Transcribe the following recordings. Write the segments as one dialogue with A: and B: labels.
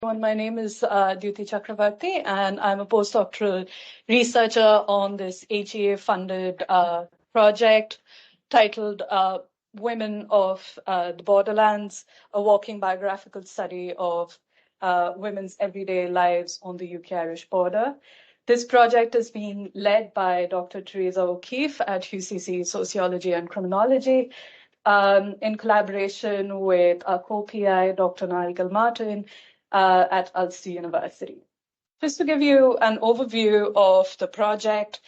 A: My name is Dyuti Chakravarty, and I'm a postdoctoral researcher on this HEA-funded project titled Women of the Borderlands, a walking biographical study of women's everyday lives on the UK-Irish border. This project is being led by Dr. Theresa O'Keefe at UCC Sociology and Criminology, in collaboration with our co-PI, Dr. Niall Gilmartin, at Ulster University. Just to give you an overview of the project,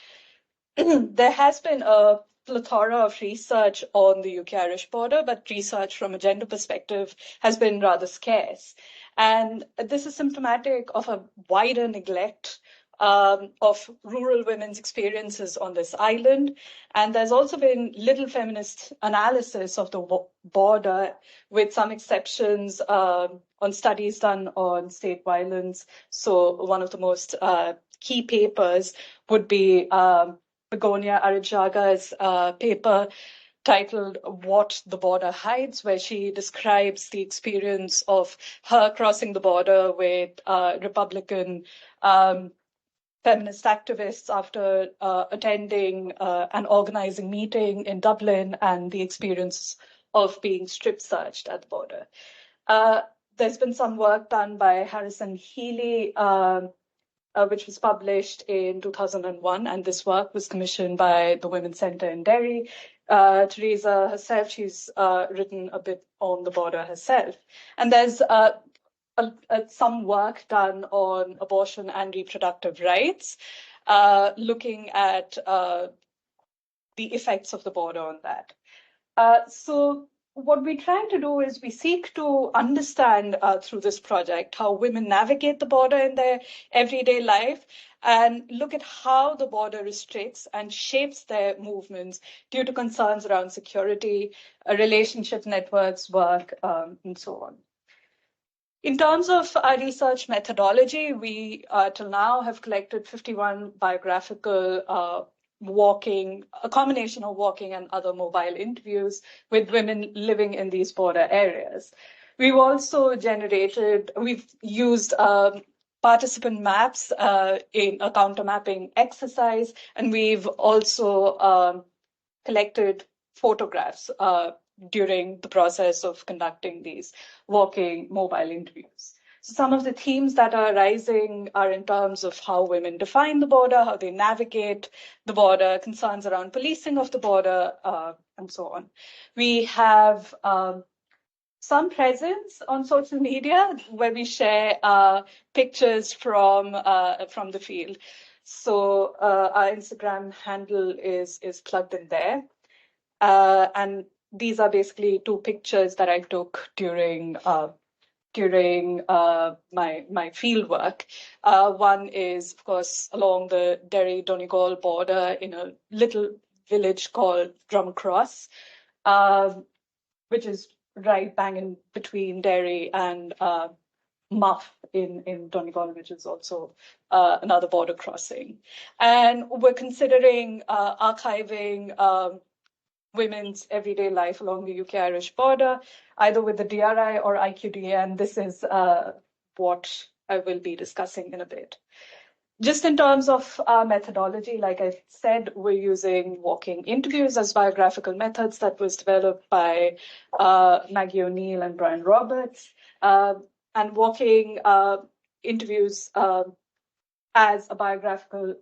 A: there has been a plethora of research on the UK-Irish border, but research from a gender perspective has been rather scarce. And this is symptomatic of a wider neglect of rural women's experiences on this island. And there's also been little feminist analysis of the border, with some exceptions on studies done on state violence. So one of the most key papers would be Begonia Arrijaga's paper titled What the Border Hides, where she describes the experience of her crossing the border with Republican feminist activists after attending an organizing meeting in Dublin, and the experience of being strip searched at the border. There's been some work done by Harrison Healy, which was published in 2001, and this work was commissioned by the Women's Centre in Derry. Theresa herself, she's written a bit on the border herself. And there's some work done on abortion and reproductive rights, looking at the effects of the border on that. So what we're trying to do is we seek to understand through this project how women navigate the border in their everyday life, and look at how the border restricts and shapes their movements due to concerns around security, relationship networks, work, and so on. In terms of our research methodology, we till now have collected 51 biographical a combination of walking and other mobile interviews with women living in these border areas. We've used participant maps in a counter mapping exercise, and we've also collected photographs during the process of conducting these walking mobile interviews. So some of the themes that are arising are in terms of how women define the border, how they navigate the border, concerns around policing of the border, and so on. We have some presence on social media where we share pictures from the field. So our Instagram handle is plugged in there. And these are basically two pictures that I took during my field work. One is, of course, along the Derry-Donegal border in a little village called Drumcross, which is right bang in between Derry and Muff in Donegal, which is also another border crossing. And we're considering archiving women's everyday life along the UK-Irish border, either with the DRI or IQDA, and this is what I will be discussing in a bit. Just in terms of methodology, like I said, we're using walking interviews as biographical methods that was developed by Maggie O'Neill and Brian Roberts. And walking interviews as a biographical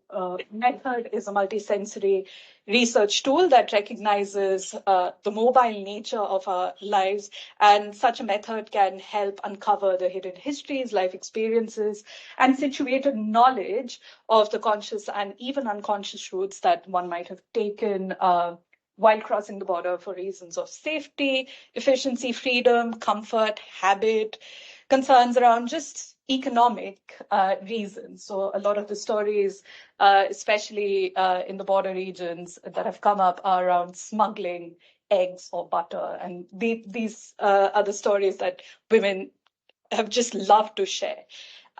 A: method is a multisensory research tool that recognizes the mobile nature of our lives, and such a method can help uncover the hidden histories, life experiences, and situated knowledge of the conscious and even unconscious routes that one might have taken while crossing the border for reasons of safety, efficiency, freedom, comfort, habit, concerns around just economic reasons. So a lot of the stories, especially in the border regions that have come up, are around smuggling eggs or butter. And these are the stories that women have just loved to share.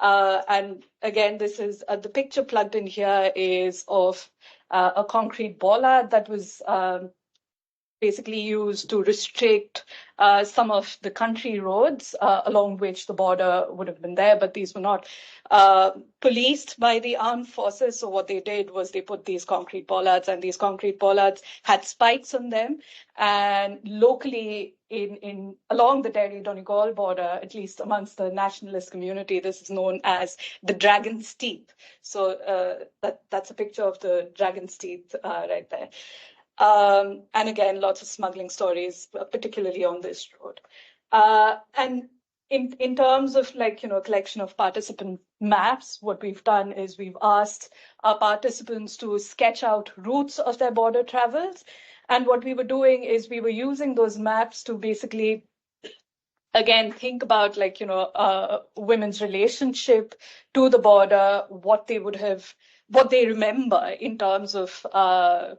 A: And again, this is the picture plugged in here is of a concrete bollard that was basically used to restrict some of the country roads along which the border would have been there, but these were not policed by the armed forces. So what they did was they put these concrete bollards, and these concrete bollards had spikes on them. And locally, in along the Delhi-Donegal border, at least amongst the nationalist community, this is known as the Dragon's Teeth. So that's a picture of the Dragon's Teeth right there. And again, lots of smuggling stories, particularly on this road. And in terms of collection of participant maps, what we've done is we've asked our participants to sketch out routes of their border travels. And what we were doing is we were using those maps to basically, again, think about women's relationship to the border, what they remember in terms of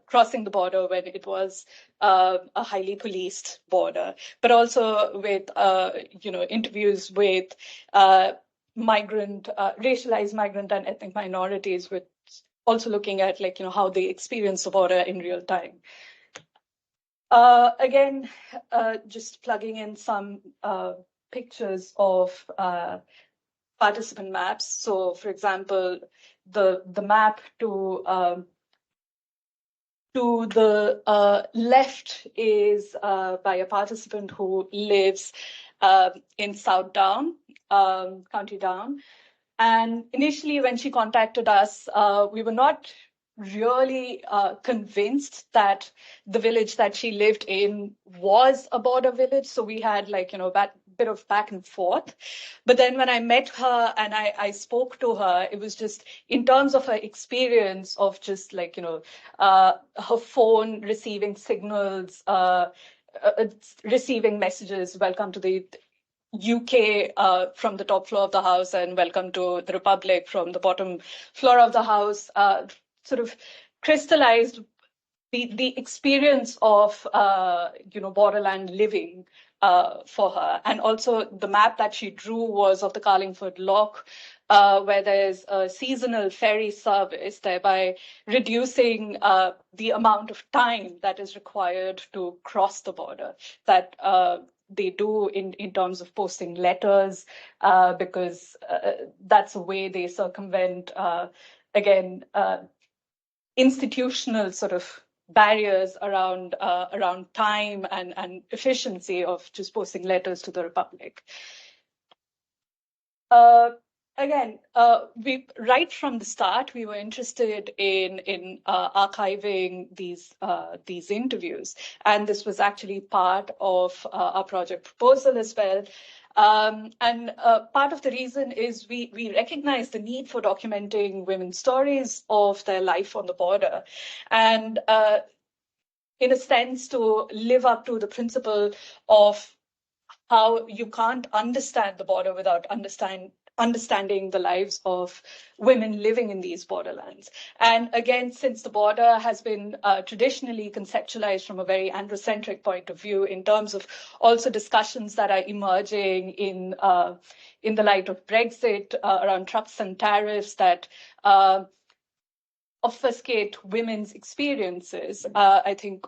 A: crossing the border when it was a highly policed border, but also with interviews with racialized migrant and ethnic minorities, with also looking at how they experience the border in real time. Again, just plugging in some pictures of participant maps. So, for example, the map to the left is by a participant who lives in South Down, County Down. And initially, when she contacted us, we were not really convinced that the village that she lived in was a border village. So we had a bit of back and forth. But then when I met her and I spoke to her, it was just in terms of her experience of just her phone receiving signals, receiving messages, welcome to the UK from the top floor of the house and welcome to the Republic from the bottom floor of the house, sort of crystallized the experience of borderland living for her. And also the map that she drew was of the Carlingford Loch, where there's a seasonal ferry service, thereby reducing the amount of time that is required to cross the border, that they do in terms of posting letters, because that's a way they circumvent, institutional sort of barriers around time and efficiency of just posting letters to the Republic. We right from the start, we were interested in archiving these interviews, and this was actually part of our project proposal as well. And part of the reason is we recognize the need for documenting women's stories of their life on the border, and in a sense to live up to the principle of how you can't understand the border without understanding the lives of women living in these borderlands. And again, since the border has been traditionally conceptualized from a very androcentric point of view, in terms of also discussions that are emerging in the light of Brexit around trucks and tariffs that obfuscate women's experiences, I think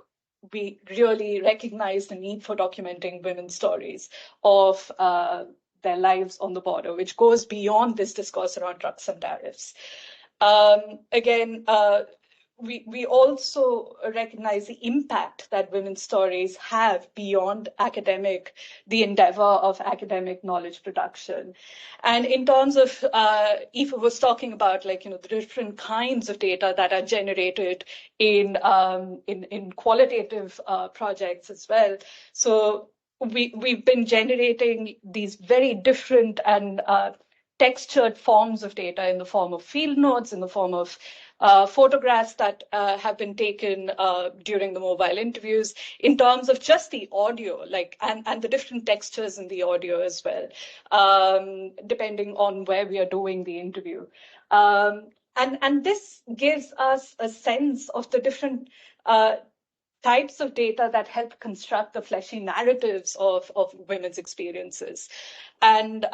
A: we really recognize the need for documenting women's stories of their lives on the border, which goes beyond this discourse around trucks and tariffs. We also recognize the impact that women's stories have beyond the endeavor of academic knowledge production. And in terms of, Aoife was talking about the different kinds of data that are generated in qualitative projects as well. So we've been generating these very different and textured forms of data in the form of field notes, in the form of photographs that have been taken during the mobile interviews, in terms of just the audio, and the different textures in the audio as well, depending on where we are doing the interview. And this gives us a sense of the different types of data that help construct the fleshy narratives of women's experiences. And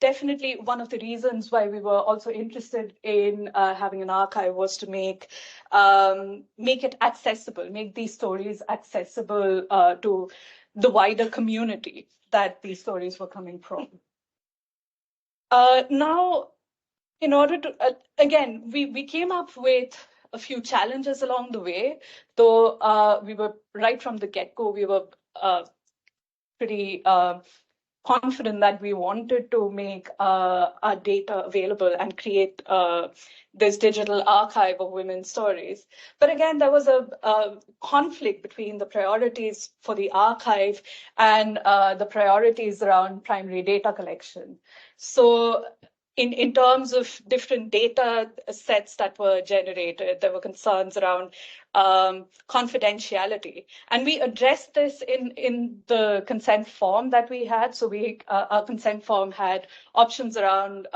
A: definitely one of the reasons why we were also interested in having an archive was to make it accessible, make these stories accessible to the wider community that these stories were coming from. Now, in order to, again, we came up with a few challenges along the way, though we were right from the get-go, we were pretty confident that we wanted to make our data available and create this digital archive of women's stories. But again, there was a conflict between the priorities for the archive and the priorities around primary data collection. So in terms of different data sets that were generated, there were concerns around confidentiality. And we addressed this in the consent form that we had. So our consent form had options around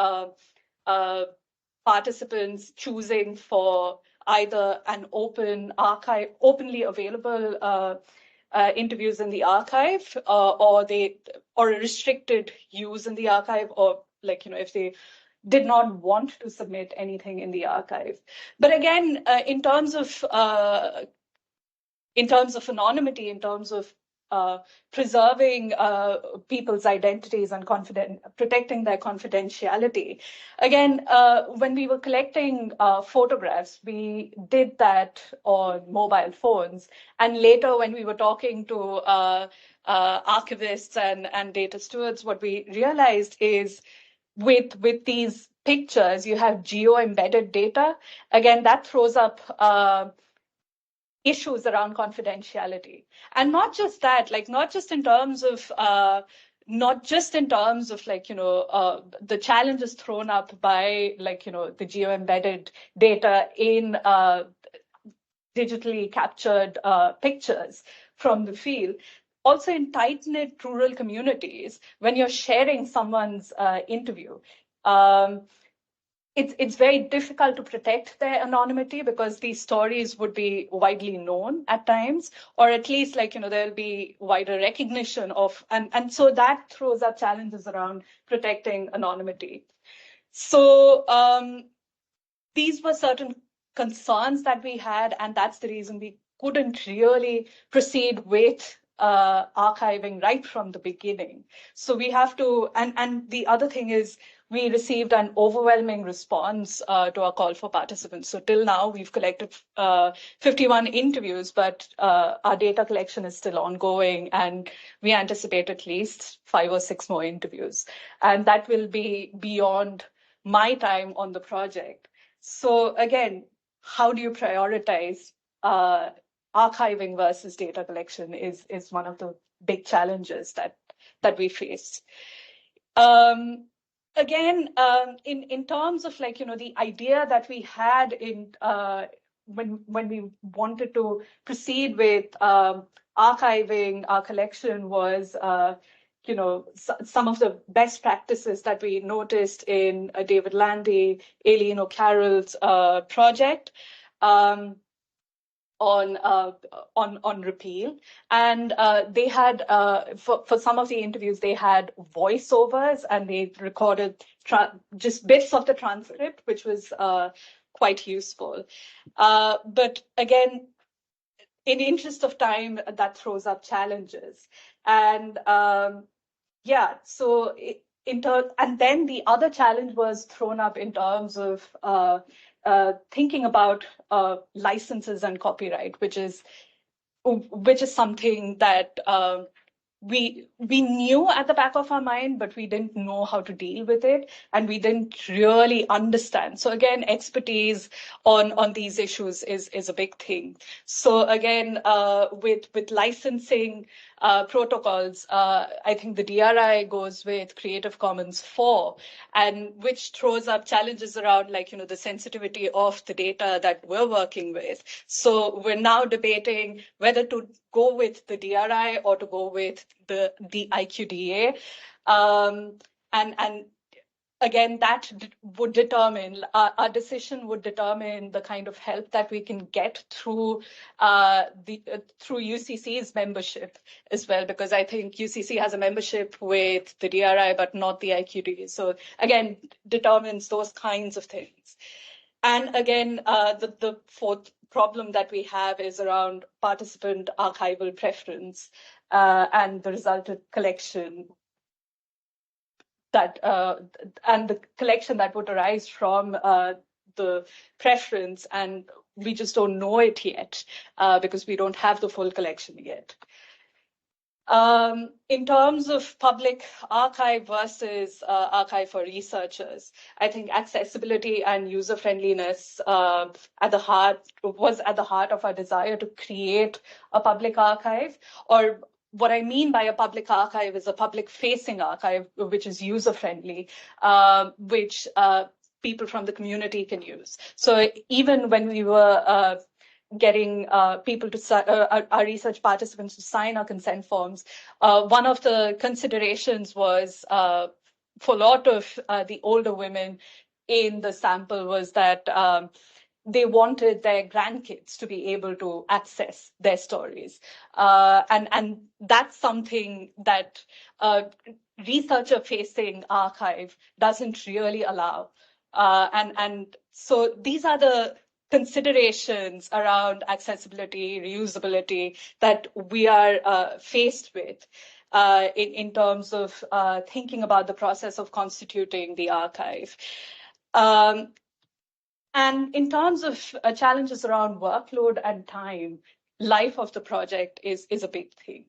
A: participants choosing for either an open archive, openly available interviews in the archive, or a restricted use in the archive, or if they did not want to submit anything in the archive. But again, in terms of anonymity, in terms of preserving people's identities and protecting their confidentiality. Again, when we were collecting photographs, we did that on mobile phones. And later, when we were talking to archivists and data stewards, what we realized is with these pictures, you have geo-embedded data. Again, that throws up issues around confidentiality. And not just that, not just in terms of the challenges thrown up by the geo-embedded data in digitally captured pictures from the field. Also in tight-knit rural communities, when you're sharing someone's interview, it's very difficult to protect their anonymity because these stories would be widely known at times, or at least there'll be wider recognition of, and so that throws up challenges around protecting anonymity. So these were certain concerns that we had, and that's the reason we couldn't really proceed with archiving right from the beginning. So we have to, and the other thing is, we received an overwhelming response to our call for participants. So till now, we've collected 51 interviews, but our data collection is still ongoing, and we anticipate at least 5 or 6 more interviews. And that will be beyond my time on the project. So again, how do you prioritize archiving versus data collection is one of the big challenges that we face. Again, in terms of the idea that we had in when we wanted to proceed with archiving our collection was some of the best practices that we noticed in David Landy, Aileen O'Carroll's project on repeal. And they had, for some of the interviews, they had voiceovers, and they recorded just bits of the transcript, which was quite useful. But again, in the interest of time, that throws up challenges. And so and then the other challenge was thrown up in terms of thinking about licenses and copyright, which is something that we knew at the back of our mind, but we didn't know how to deal with it, and we didn't really understand. So again, expertise on these issues is a big thing. So again, with licensing protocols, I think the DRI goes with Creative Commons 4, and which throws up challenges around the sensitivity of the data that we're working with. So we're now debating whether to go with the DRI or to go with the IQDA. And again, that would determine, our decision would determine the kind of help that we can get through through UCC's membership as well, because I think UCC has a membership with the DRI, but not the IQD. So again, determines those kinds of things. And again, the fourth problem that we have is around participant archival preference and the resultant collection that and the collection that would arise from the preference, and we just don't know it yet because we don't have the full collection yet. In terms of public archive versus archive for researchers, I think accessibility and user-friendliness was at the heart of our desire to create a public archive. Or what I mean by a public archive is a public-facing archive, which is user-friendly, which people from the community can use. So even when we were getting people to our research participants to sign our consent forms, one of the considerations was for a lot of the older women in the sample was that they wanted their grandkids to be able to access their stories. And that's something that researcher-facing archive doesn't really allow. And so these are the considerations around accessibility, reusability that we are faced with in terms of thinking about the process of constituting the archive. And in terms of challenges around workload and time, life of the project is a big thing.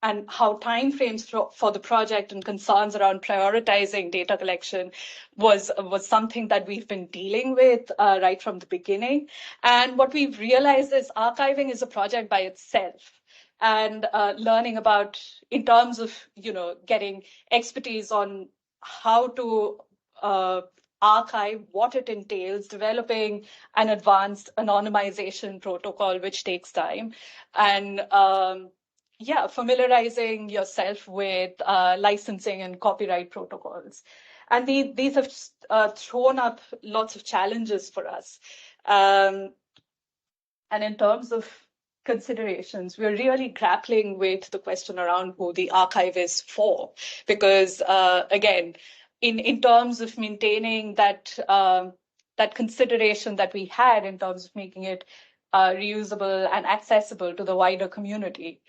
A: And how timeframes for the project and concerns around prioritizing data collection was something that we've been dealing with right from the beginning. And what we've realized is archiving is a project by itself. And learning about, in terms of, getting expertise on how to archive, what it entails, developing an advanced anonymization protocol, which takes time, and familiarizing yourself with licensing and copyright protocols. And these have thrown up lots of challenges for us. And in terms of considerations, we're really grappling with the question around who the archive is for, because again, in terms of maintaining that that consideration that we had in terms of making it reusable and accessible to the wider community,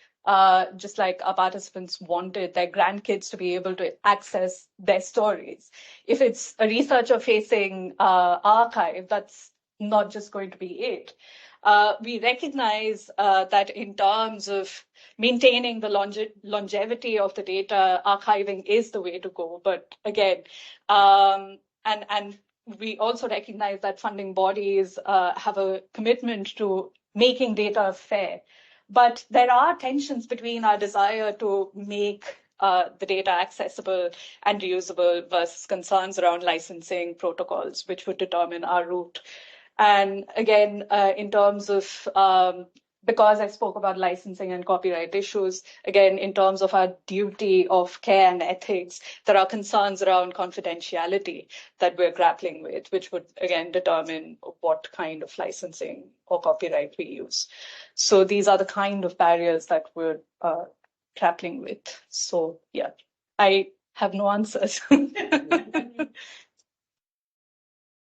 A: just like our participants wanted their grandkids to be able to access their stories. If it's a researcher-facing archive, that's not just going to be it. We recognize that in terms of maintaining the longevity of the data, archiving is the way to go. But again, and we also recognize that funding bodies have a commitment to making data fair. But there are tensions between our desire to make the data accessible and reusable versus concerns around licensing protocols, which would determine our route. And again, in terms of, because I spoke about licensing and copyright issues, again, in terms of our duty of care and ethics, there are concerns around confidentiality that we're grappling with, which would, again, determine what kind of licensing or copyright we use. So these are the kind of barriers that we're grappling with. So, yeah, I have no answers.